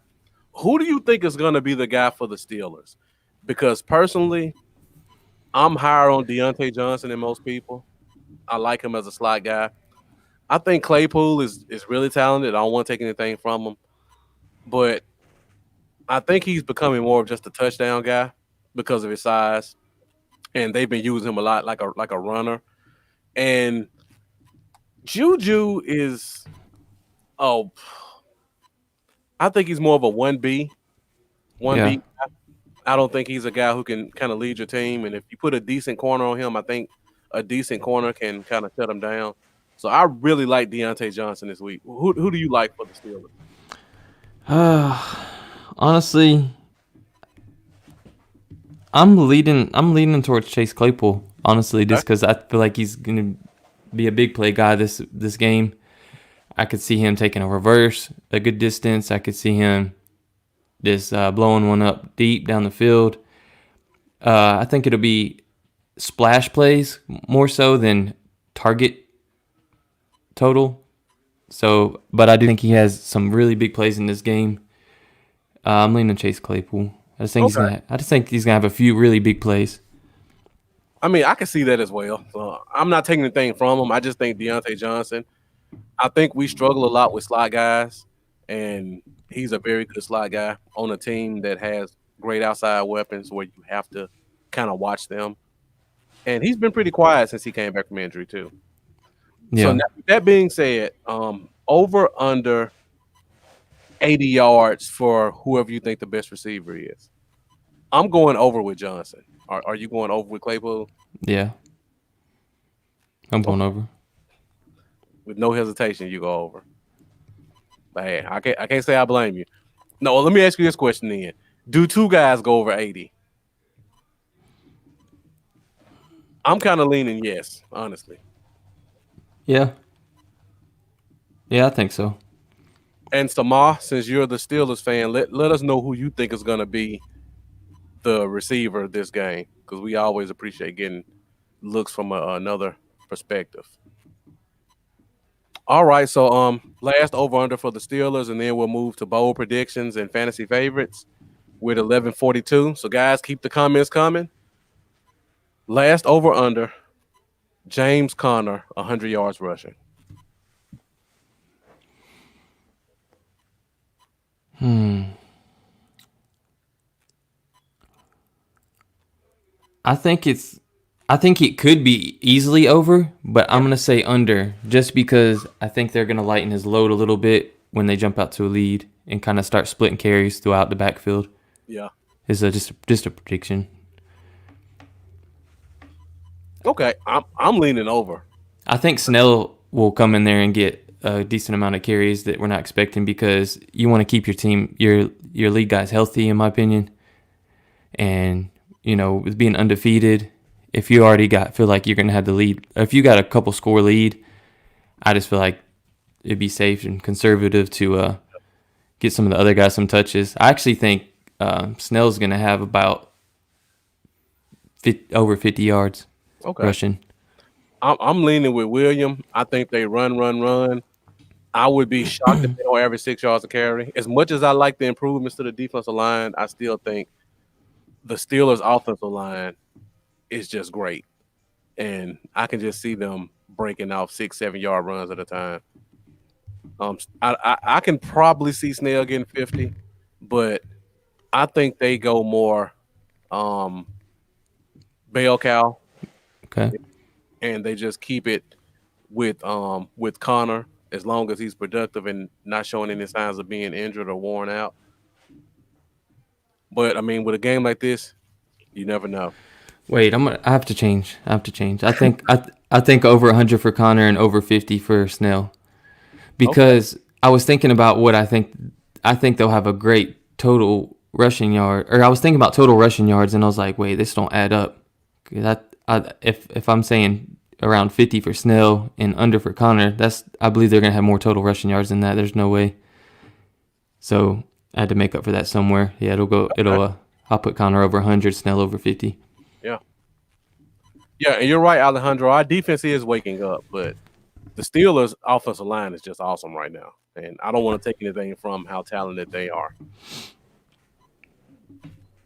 Who do you think is going to be the guy for the Steelers? Because personally, I'm higher on Deontay Johnson than most people. I like him as a slot guy. I think Claypool is really talented. I don't want to take anything from him. But I think he's becoming more of just a touchdown guy because of his size. And they've been using him a lot like a runner. And Juju is I think he's more of a 1B. 1B. Yeah. I don't think he's a guy who can kind of lead your team. And if you put a decent corner on him, I think a decent corner can kind of shut him down. So I really like Deontay Johnson this week. Who do you like for the Steelers? Honestly, I'm leaning towards Chase Claypool. Honestly, just because I feel like he's gonna be a big play guy this game. I could see him taking a reverse a good distance. I could see him just blowing one up deep down the field. I think it'll be splash plays more so than target total. So, but I do think he has some really big plays in this game. I'm leaning Chase Claypool. I just think he's gonna have a few really big plays. I mean, I can see that as well. So I'm not taking anything from him. I just think Deontay Johnson. I think we struggle a lot with slot guys, and he's a very good slot guy on a team that has great outside weapons where you have to kind of watch them. And he's been pretty quiet since he came back from injury too. Yeah. So that being said, over under 80 yards for whoever you think the best receiver is. I'm going over with Johnson. Are you going over with Claypool? Yeah. I'm going over. With no hesitation, you go over. But hey, I can't say I blame you. No, let me ask you this question then. Do 2 guys go over 80? I'm kind of leaning yes, honestly. Yeah. Yeah, I think so. And Samar, since you're the Steelers fan, let us know who you think is going to be the receiver of this game, because we always appreciate getting looks from another perspective. All right, so last over under for the Steelers, and then we'll move to bold predictions and fantasy favorites with 11:42. So guys, keep the comments coming. Last over under, James Conner, 100 yards rushing. I think it could be easily over, but I'm gonna say under, just because I think they're gonna lighten his load a little bit when they jump out to a lead and kind of start splitting carries throughout the backfield. Yeah. Is just a prediction. Okay, I'm leaning over. I think Snell will come in there and get a decent amount of carries that we're not expecting, because you want to keep your team, your lead guys healthy, in my opinion. And with being undefeated, if you already feel like you're gonna have the lead, if you got a couple score lead, I just feel like it'd be safe and conservative to get some of the other guys some touches. I actually think Snell's gonna have about over 50 yards rushing. I'm leaning with William. I think they run. I would be shocked if they don't average 6 yards a carry. As much as I like the improvements to the defensive line, I still think the Steelers' offensive line is just great. And I can just see them breaking off 6-7 yard runs at a time. I can probably see Snell getting 50, but I think they go more bell cow. Okay. And they just keep it with Connor as long as he's productive and not showing any signs of being injured or worn out. But I mean, with a game like this, you never know. Wait, I have to change. I think I think over 100 for Connor and over 50 for Snell, because I was thinking about what I think they'll have a great total rushing yard, or I was thinking about total rushing yards, and I was like, wait, this don't add up. If I'm saying around 50 for Snell and under for Connor, I believe they're gonna have more total rushing yards than that. There's no way. So I had to make up for that somewhere. Yeah, I'll put Connor over 100, Snell over 50. Yeah, and you're right, Alejandro. Our defense is waking up, but the Steelers' offensive line is just awesome right now, and I don't want to take anything from how talented they are.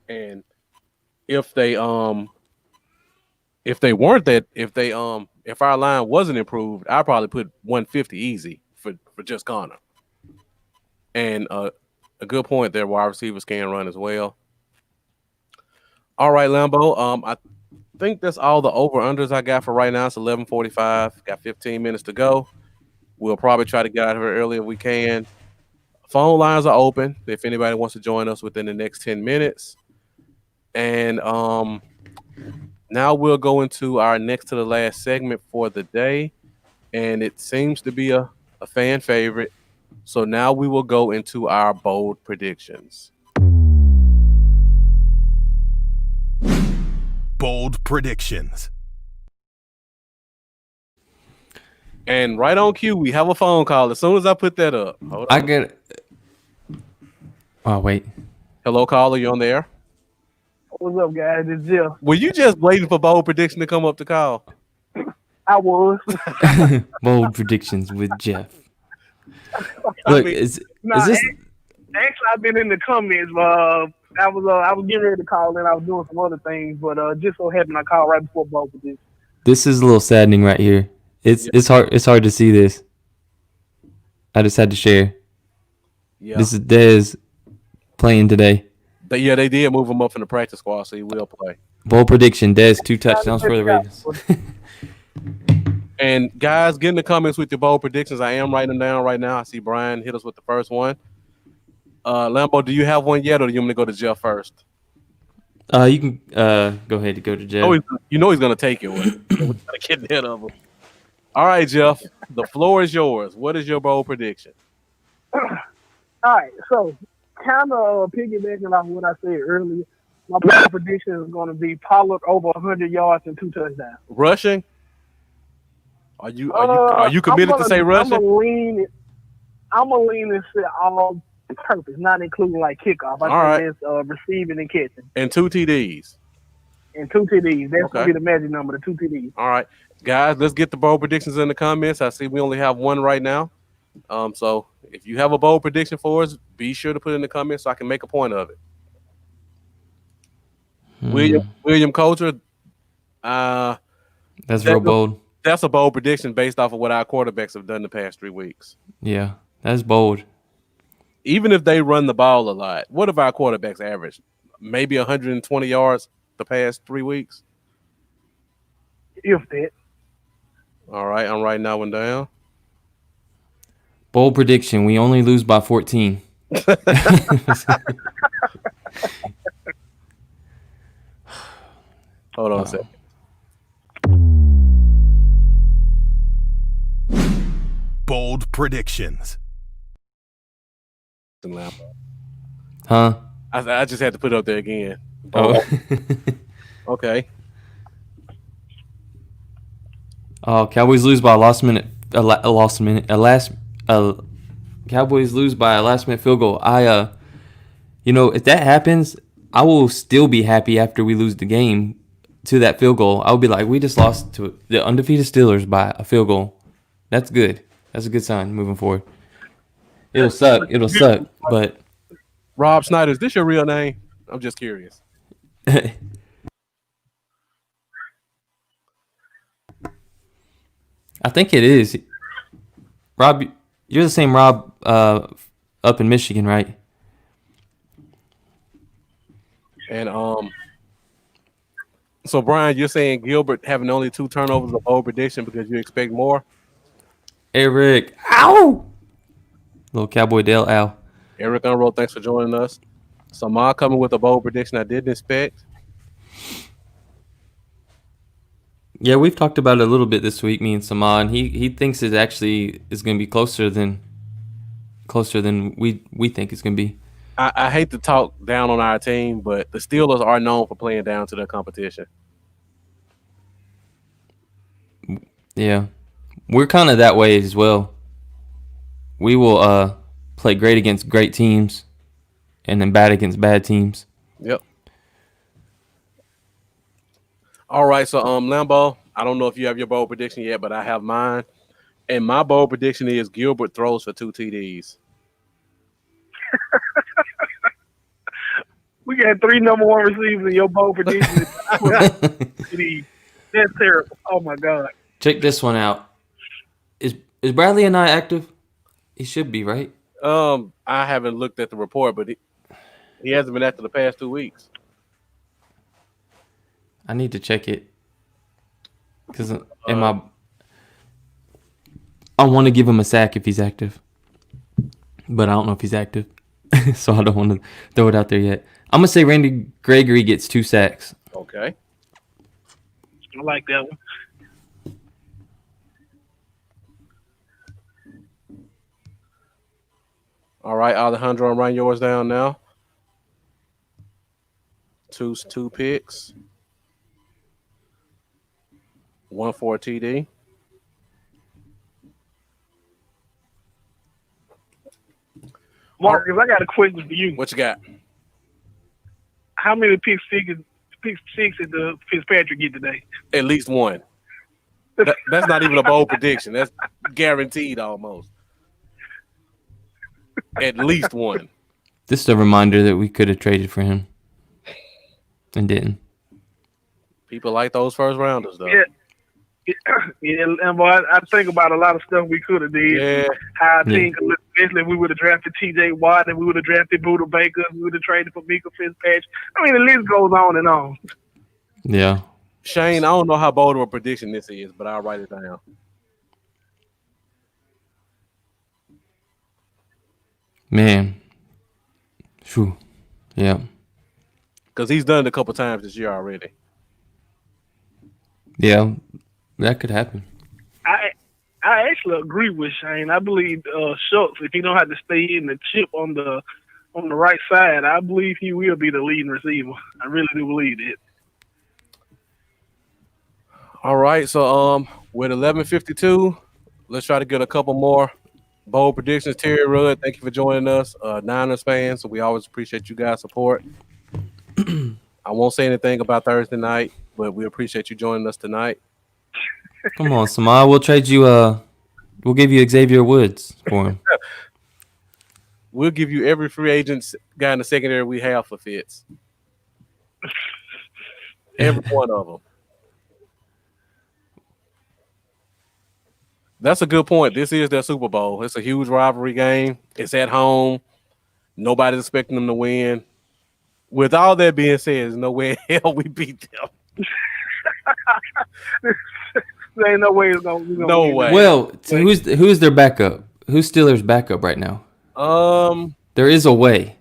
And if our line wasn't improved, I'd probably put 150 easy for just Connor. And a good point there, wide receivers can run as well. All right, Lambo. I think that's all the over-unders I got for right now. It's 11:45. Got 15 minutes to go. We'll probably try to get out of here early if we can. Phone lines are open if anybody wants to join us within the next 10 minutes. And now we'll go into our next to the last segment for the day. And it seems to be a fan favorite. So now we will go into our bold predictions. Bold predictions. And right on cue, we have a phone call. As soon as I put that up, hold on. I get it. Oh, wait. Hello, caller. You on the air? What's up, guys? It's Jeff. Were you just waiting for bold prediction to come up to call? I was. Bold predictions with Jeff. Look, is this? Actually, I've been in the comments. I was getting ready to call, and I was doing some other things, but just so happened I called right before both of this. This is a little saddening right here. It's hard to see this. I just had to share. Yeah. This is Dez playing today. They did move him up from the practice squad, so he will play. Bold prediction: Dez 2 touchdowns for the Ravens. And guys, get in the comments with your bold predictions. I am writing them down right now. I see Brian hit us with the first one. Lambo, do you have one yet, or do you want me to go to Jeff first? You can go ahead and go to Jeff. He's going to take it. We're going to get ahead of him. All right, Jeff, the floor is yours. What is your bold prediction? All right, so kind of piggybacking off what I said earlier, my bold prediction is going to be Pollard over 100 yards and 2 touchdowns. Rushing? Are you committed to say rushing? I'm gonna lean and say all purpose, not including like kickoff. I think it's receiving and catching. And 2 TDs. and 2 TDs. That's Okay. gonna be the magic number, the 2 TDs. All right, guys, let's get the bold predictions in the comments. I see we only have one right now. So if you have a bold prediction for us, be sure to put it in the comments so I can make a point of it. William Coulter, That's That- real bold. that's a bold prediction based off of what our quarterbacks have done the past 3 weeks. Yeah, that's bold. Even if they run the ball a lot, what have our quarterbacks averaged? Maybe 120 yards the past 3 weeks. If that. All right, I'm writing that one down. Bold prediction. We only lose by 14. Hold on a second. Bold predictions. Huh? I just had to put it up there again. Oh. Okay. Oh, Cowboys lose by a last minute. Cowboys lose by a last minute field goal. If that happens, I will still be happy after we lose the game to that field goal. I'll be like, we just lost to the undefeated Steelers by a field goal. That's good. That's a good sign moving forward. It'll suck, but Rob Snyder, is this your real name? I'm just curious. I think it is. Rob, you're the same Rob up in Michigan, right? And so Brian, you're saying Gilbert having only 2 turnovers of bold prediction because you expect more? Eric, ow! Little Cowboy Dale, ow. Eric Unroll, thanks for joining us. Samar coming with a bold prediction I didn't expect. Yeah, we've talked about it a little bit this week, me and Samar, and he thinks it actually is going to be closer than we think it's going to be. I hate to talk down on our team, but the Steelers are known for playing down to their competition. Yeah, we're kind of that way as well. We will play great against great teams, and then bad against bad teams. Yep. All right, so Lambo, I don't know if you have your bold prediction yet, but I have mine. And my bold prediction is Gilbert throws for 2 TDs. We got 3 number 1 receivers in your bowl prediction. That's terrible. Oh my God. Check this one out. Is Bradley and I active? He should be, right? I haven't looked at the report, but he hasn't been after the past 2 weeks. I need to check it because I want to give him a sack if he's active, but I don't know if he's active, so I don't want to throw it out there yet. I'm gonna say Randy Gregory gets 2 sacks. Okay. I like that one. All right, Alejandro, I'm writing yours down now. Two picks. 1 for a TD. Marcus, I got a question for you. What you got? How many pick sixes did the Fitzpatrick get today? At least 1. That's not even a bold prediction. That's guaranteed almost. At least 1. This is a reminder that we could have traded for him and didn't. People like those first rounders, though. Yeah. And boy, I think about a lot of stuff we could have did. Yeah. How our team could look, especially if we would have drafted T.J. Watt, and we would have drafted Buda Baker, we would have traded for Mika Fitzpatrick. I mean, the list goes on and on. Yeah. Shane, I don't know how bold of a prediction this is, but I'll write it down. Man. Phew. Yeah. Because he's done it a couple times this year already. Yeah. That could happen. I actually agree with Shane. I believe Schultz, if he don't have to stay in the chip on the right side, I believe he will be the leading receiver. I really do believe it. All right, so with 11:52, let's try to get a couple more bold predictions. Terry Rudd, thank you for joining us. Niners fans, so we always appreciate you guys' support. I won't say anything about Thursday night, but we appreciate you joining us tonight. Come on, Samar. We'll trade you. We'll give you Xavier Woods for him. We'll give you every free agent guy in the secondary we have for Fitz. Every one of them. That's a good point. This is their Super Bowl. It's a huge rivalry game. It's at home. Nobody's expecting them to win. With all that being said, there's no way in hell we beat them. There ain't no way it's gonna. No way. Well, so who's their backup? Who's Steelers' backup right now? There is a way.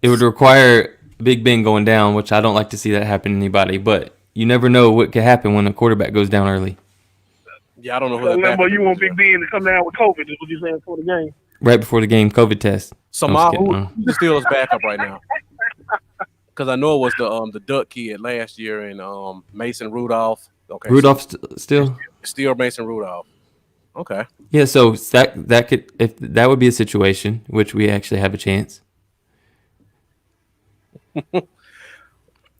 It would require Big Ben going down, which I don't like to see that happen to anybody. But you never know what could happen when a quarterback goes down early. Yeah, I don't know who that But you want Big Ben to come down with COVID? Is what you're saying for the game? Right before the game, COVID test. So who's the Steelers' backup right now? Because I know it was the Duck kid last year and Mason Rudolph. Okay, Rudolph still Mason Rudolph. Okay. Yeah, so that could, if that would be a situation which we actually have a chance.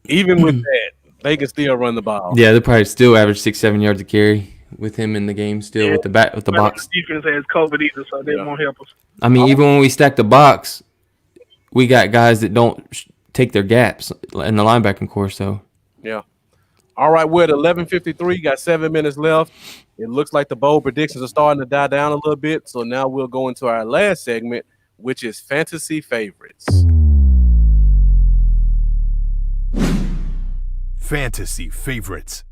Even with that, they can still run the ball. Yeah, they probably still average 6-7 yards a carry with him in the game still with the box. Defense has COVID either, so they won't help us. I mean, even when we stack the box, we got guys that don't take their gaps in the linebacking core. So yeah. All right, we're at 11:53. Got 7 minutes left. It looks like the bold predictions are starting to die down a little bit. So now we'll go into our last segment, which is fantasy favorites. Fantasy favorites.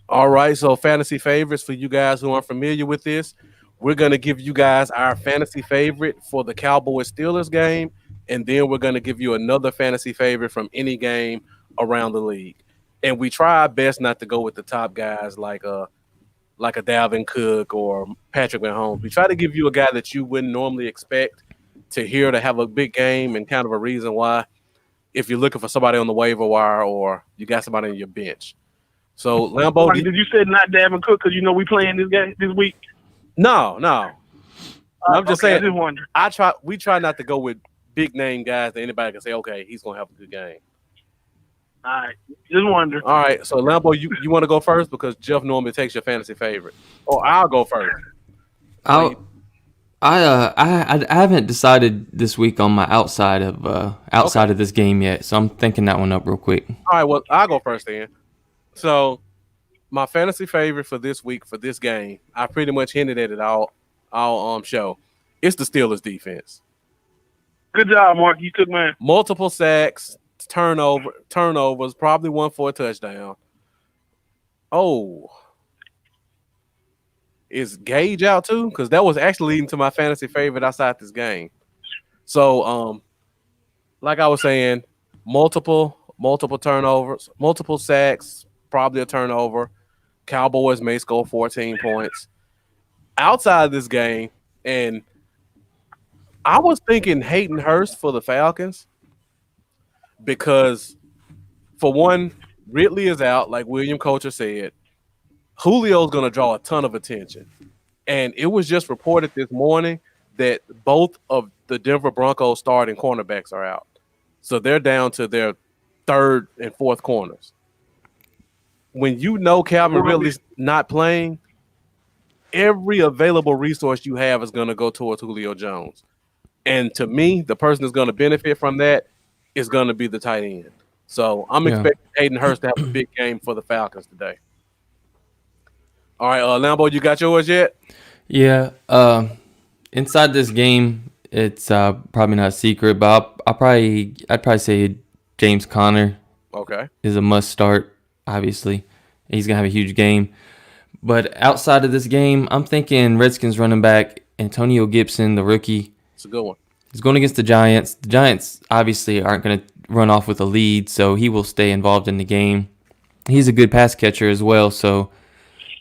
All right, so fantasy favorites for you guys who aren't familiar with this, we're going to give you guys our fantasy favorite for the Cowboys-Steelers game, and then we're going to give you another fantasy favorite from any game around the league. And we try our best not to go with the top guys like a Dalvin Cook or Patrick Mahomes. We try to give you a guy that you wouldn't normally expect to hear to have a big game and kind of a reason why if you're looking for somebody on the waiver wire or you got somebody on your bench. So, Lambo, did you say not Dalvin Cook because you know we playing this game this week? No. I'm just saying. I just wonder. We try not to go with big name guys that anybody can say, okay, he's gonna have a good game. All right, just wonder. All right, so Lambo, you want to go first because Jeff normally takes your fantasy favorite, or I'll go first. I haven't decided this week on my outside of this game yet, so I'm thinking that one up real quick. All right, well I'll go first then. So my fantasy favorite for this week for this game, I pretty much hinted at it all show. It's the Steelers defense. Good job, Mark. You took mine. Multiple sacks, turnovers, probably one for a touchdown. Oh, is Gage out too? Because that was actually leading to my fantasy favorite outside this game. So, like I was saying, multiple turnovers, multiple sacks, probably a turnover. Cowboys may score 14 points. Outside of this game, and I was thinking Hayden Hurst for the Falcons because, for one, Ridley is out, like William Coacher said. Julio's going to draw a ton of attention. And it was just reported this morning that both of the Denver Broncos starting cornerbacks are out. So they're down to their third and fourth corners. When you know Calvin Ridley's not playing, every available resource you have is going to go towards Julio Jones. And to me, the person that's going to benefit from that is going to be the tight end. So I'm expecting Hayden Hurst to have a big game for the Falcons today. All right, Lambo, you got yours yet? Yeah. Inside this game, it's probably not a secret, but I'd probably say James Conner. Okay. Is a must start. Obviously, he's gonna have a huge game. But outside of this game, I'm thinking Redskins running back Antonio Gibson, the rookie. It's a good one. He's going against the Giants. The Giants obviously aren't going to run off with a lead, so he will stay involved in the game. He's a good pass catcher as well. So,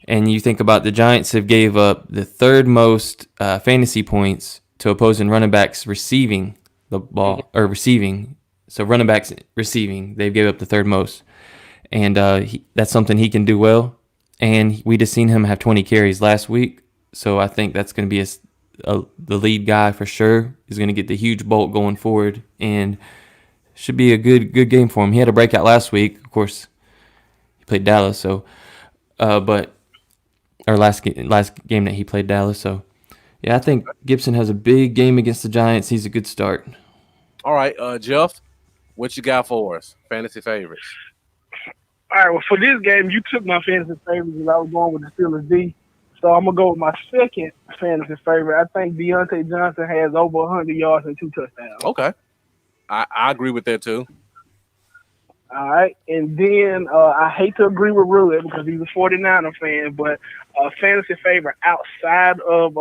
and you think about the Giants have gave up the third most fantasy points to opposing running backs receiving the ball or receiving. So running backs receiving, they've gave up the third most, and that's something he can do well. And we just seen him have 20 carries last week, so I think that's going to be the lead guy for sure. He's going to get the huge bolt going forward, and should be a good game for him. He had a breakout last week. Of course, he played Dallas, so but or last game that he played Dallas. So yeah, I think Gibson has a big game against the Giants. He's a good start. All right, Jeff, what you got for us? Fantasy favorites. All right, well, for this game, you took my fantasy favorites, and I was going with the Steelers D. So I'm going to go with my second fantasy favorite. I think Deontay Johnson has over 100 yards and 2 touchdowns. Okay. I agree with that, too. All right. And then I hate to agree with Ruud because he's a 49er fan, but fantasy favorite outside of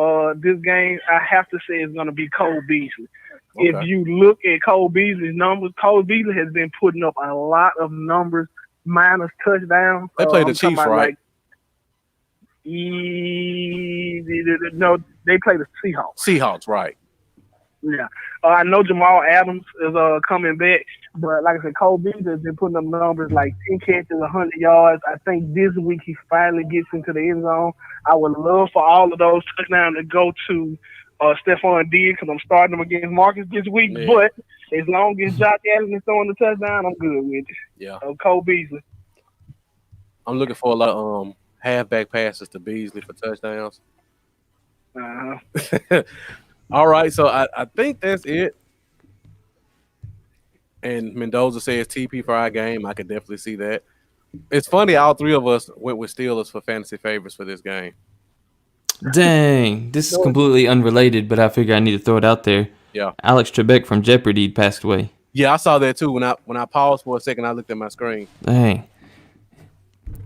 this game, I have to say it's going to be Cole Beasley. Okay. If you look at Cole Beasley's numbers, Cole Beasley has been putting up a lot of numbers minus touchdowns. They play the Chiefs, right? No, they play the Seahawks. Seahawks, right. Yeah. I know Jamal Adams is coming back, but like I said, Cole Beasley has been putting up numbers like 10 catches, 100 yards. I think this week he finally gets into the end zone. I would love for all of those touchdowns to go to Stephon Diggs because I'm starting him against Marcus this week. Yeah. But as long as Josh Allen is throwing the touchdown, I'm good with it. Yeah. Cole Beasley. I'm looking for a lot of halfback passes to Beasley for touchdowns. Uh-huh. All right, so I think that's it. And Mendoza says TP for our game. I could definitely see that. It's funny, all three of us went with Steelers for fantasy favorites for this game. Dang, this is completely unrelated, but I figure I need to throw it out there. Yeah. Alex Trebek from Jeopardy passed away. Yeah, I saw that too. When I paused for a second, I looked at my screen. Dang.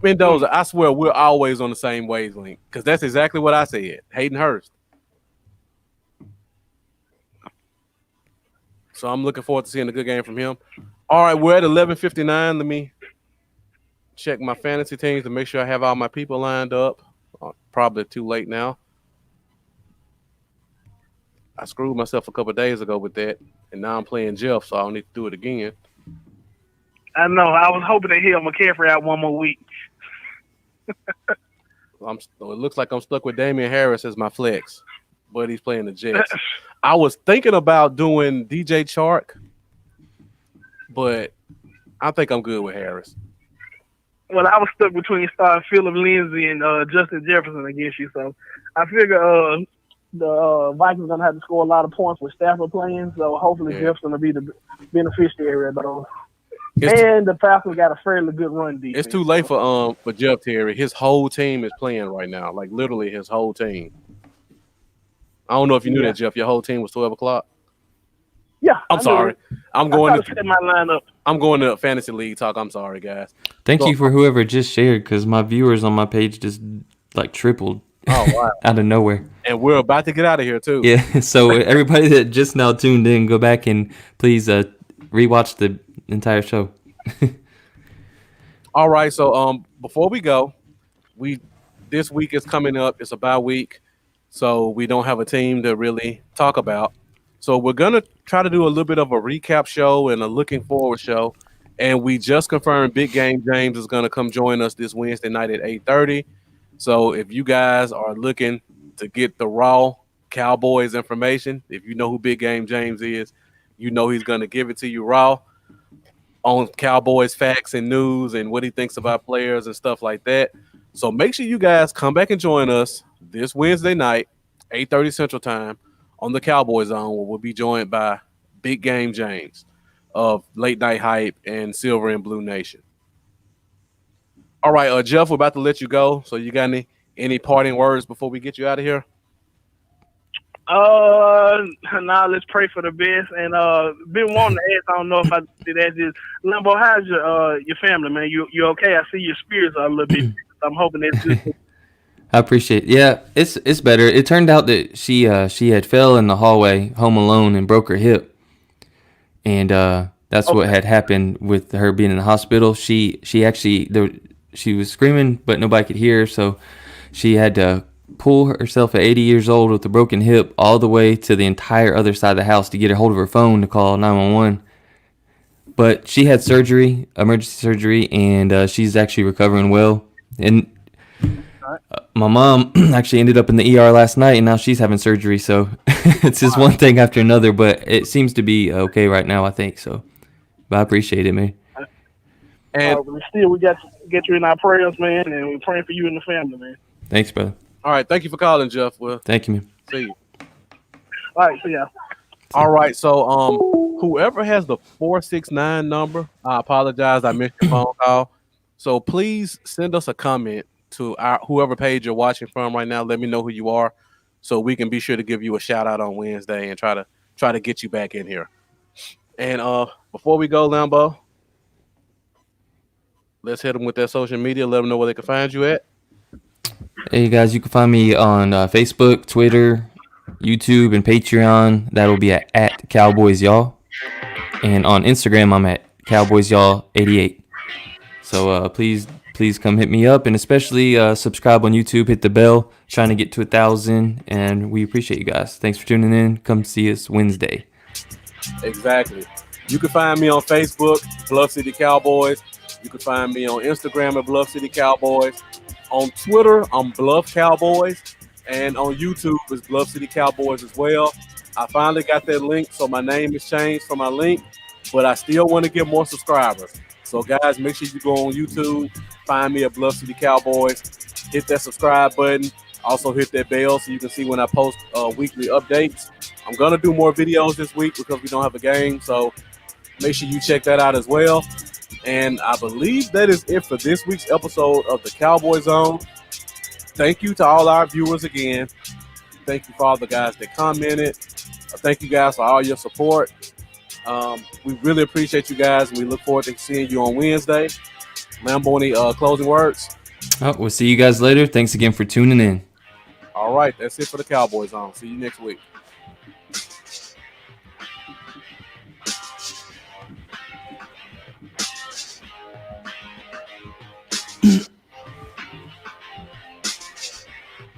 Mendoza, I swear we're always on the same wavelength because that's exactly what I said. Hayden Hurst. So I'm looking forward to seeing a good game from him. All right, we're at 11:59. Let me check my fantasy teams to make sure I have all my people lined up. Probably too late now. I screwed myself a couple of days ago with that, and now I'm playing Jeff, so I don't need to do it again. I know. I was hoping to hear McCaffrey out one more week. It looks like I'm stuck with Damian Harris as my flex, but he's playing the Jets. I was thinking about doing DJ Chark, but I think I'm good with Harris. Well, I was stuck between Phillip Lindsay and Justin Jefferson against you, so I figure the Vikings are going to have to score a lot of points with Stafford playing, so hopefully Jefferson will be the beneficiary of those. And the Falcons got a fairly good run defense. It's too late for Jeff Terry. His whole team is playing right now, like literally his whole team. I don't know if you knew that, Jeff. Your whole team was 12 o'clock. Yeah, I'm sorry. I'm going to set my lineup. I'm going to fantasy league talk. I'm sorry, guys. Thank you for whoever just shared because my viewers on my page just like tripled. Oh wow! Out of nowhere. And we're about to get out of here too. Yeah. So everybody that just now tuned in, go back and please rewatch the entire show. All right. So before we go, this week is coming up. It's a bye week, so we don't have a team to really talk about. So we're gonna try to do a little bit of a recap show and a looking forward show. And we just confirmed Big Game James is gonna come join us this Wednesday night at 8:30. So if you guys are looking to get the raw Cowboys information, if you know who Big Game James is, you know he's gonna give it to you raw on Cowboys facts and news and what he thinks about players and stuff like that. So make sure you guys come back and join us this Wednesday night, 8:30 Central Time, on the Cowboy Zone, where we'll be joined by Big Game James of Late Night Hype and Silver and Blue Nation. All right, Jeff, we're about to let you go. So you got any parting words before we get you out of here? Now let's pray for the best. And been wanting to ask, I don't know if I did ask this. Limbo, how's your family, man? You okay? I see your spirits are a little bit. I'm hoping that's good. I appreciate it. Yeah, it's better. It turned out that she had fell in the hallway home alone and broke her hip. And that's what had happened with her being in the hospital. She was screaming, but nobody could hear her, so she had to pull herself at 80 years old with a broken hip all the way to the entire other side of the house to get a hold of her phone to call 911. But she had surgery, emergency surgery, and she's actually recovering well. And my mom actually ended up in the ER last night, and now she's having surgery. So it's just one thing after another, but it seems to be okay right now, I think. So But I appreciate it, man. And But still, we got to get you in our prayers, man, and we're praying for you and the family, man. Thanks, brother. all right, thank you for calling, Jeff. Well, Thank you, man. see you. All right, see ya. All right, so whoever has the 469 number, I apologize, I missed your phone call. So please send us a comment to our whoever page you're watching from right now. Let me know who you are, so we can be sure to give you a shout out on Wednesday and try to get you back in here. And before we go, Lambo, let's hit them with their social media. Let them know where they can find you at. Hey, guys, you can find me on Facebook, Twitter, YouTube, and Patreon. That'll be at Cowboys Y'all. And on Instagram, I'm at Cowboys Y'all 88. So please come hit me up, and especially subscribe on YouTube, hit the bell. Trying to get to 1,000, and we appreciate you guys. Thanks for tuning in. Come see us Wednesday. Exactly. You can find me on Facebook, Bluff City Cowboys. You can find me on Instagram at Bluff City Cowboys. On Twitter, I'm Bluff Cowboys. And on YouTube, it's Bluff City Cowboys as well. I finally got that link, so my name is changed from my link, but I still want to get more subscribers. So, guys, make sure you go on YouTube, find me at Bluff City Cowboys, hit that subscribe button, also hit that bell so you can see when I post weekly updates. I'm going to do more videos this week because we don't have a game, so make sure you check that out as well. And I believe that is it for this week's episode of the Cowboy Zone. Thank you to all our viewers again. Thank you for all the guys that commented. Thank you guys for all your support. We really appreciate you guys, and we look forward to seeing you on Wednesday. Lambo, any closing words? Oh, we'll see you guys later. Thanks again for tuning in. All right, that's it for the Cowboy Zone. See you next week.